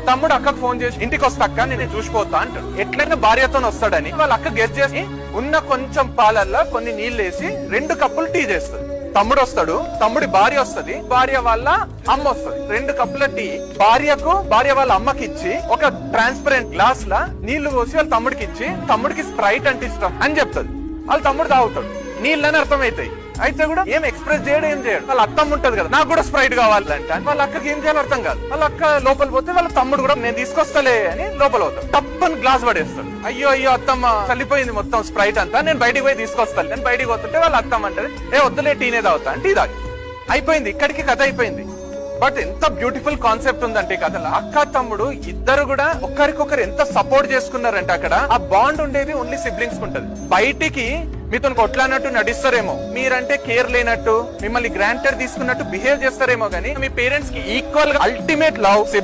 తమ్ముడు అక్కకు ఫోన్ చేసి ఇంటికి వస్తా అక్క నేను చూసిపోతా అంటాడు. ఎట్లయినా భార్యతో వస్తాడని వాళ్ళ అక్క గెస్ట్ చేసి ఉన్న కొంచెం పాలల్లో కొన్ని నీళ్లు వేసి 2 కప్పులు టీ చేస్తుంది. తమ్ముడు వస్తాడు, తమ్ముడి భార్య వస్తది, భార్య వాళ్ళ అమ్మ వస్తది. 2 కప్పుల టీ భార్యకు భార్య వాళ్ళ అమ్మకి ఇచ్చి ఒక ట్రాన్స్పరెంట్ గ్లాస్ లా నీళ్లు పోసి వాళ్ళ తమ్ముడికి ఇచ్చి తమ్ముడికి స్ప్రైట్ అంటే ఇష్టం అని చెప్తాది. వాళ్ళ తమ్ముడు తాగుతాడు. నీళ్ళని అర్థమైతాయి. అయితే కూడా ఏం ఎక్స్ప్రెస్ చేయడం ఏం చేయడు. వాళ్ళ అత్తమ్మ ఉంటది కదా, నాకు కూడా స్ప్రైట్ కావాలంటే వాళ్ళ అక్కకి ఏం చేయాలో అర్థం కాదు. వాళ్ళ అక్క లోపల పోతే వాళ్ళ తమ్ముడు కూడా నేను తీసుకొస్తలే అని లోపల పోతాడు. తప్పని గ్లాస్ పడేస్తాడు. అయ్యో అయ్యో అత్తమ్మ చల్లిపోయింది మొత్తం స్ప్రైట్ అంతా, నేను బయటికి పోయి తీసుకొస్తాను. నేను బయటికి పోతుంటే వాళ్ళ అత్తమ్మ అంటది ఏ వద్దులే టీనే తాగుతా అంటే టీ తాగి అయిపోయింది. ఇక్కడికి కథ అయిపోయింది. బట్ ఎంత బ్యూటిఫుల్ కాన్సెప్ట్ ఉందంటే ఈ కథలో. అక్క తమ్ముడు ఇద్దరు కూడా ఒకరికొకరు ఎంత సపోర్ట్ చేసుకున్నారంటే అక్కడ ఆ బాండ్ ఉండేది ఓన్లీ సిబ్లింగ్స్ ఉంటది. బయటికి మీతో కొట్లానట్టు నడిస్తారేమో, మీరంటే కేర్ లేనట్టు, మిమ్మల్ని గ్రాంటెడ్ తీసుకున్నట్టు బిహేవ్ చేస్తారేమో, కానీ మీ పేరెంట్స్ కి ఈక్వల్ గా అల్టిమేట్ లవ్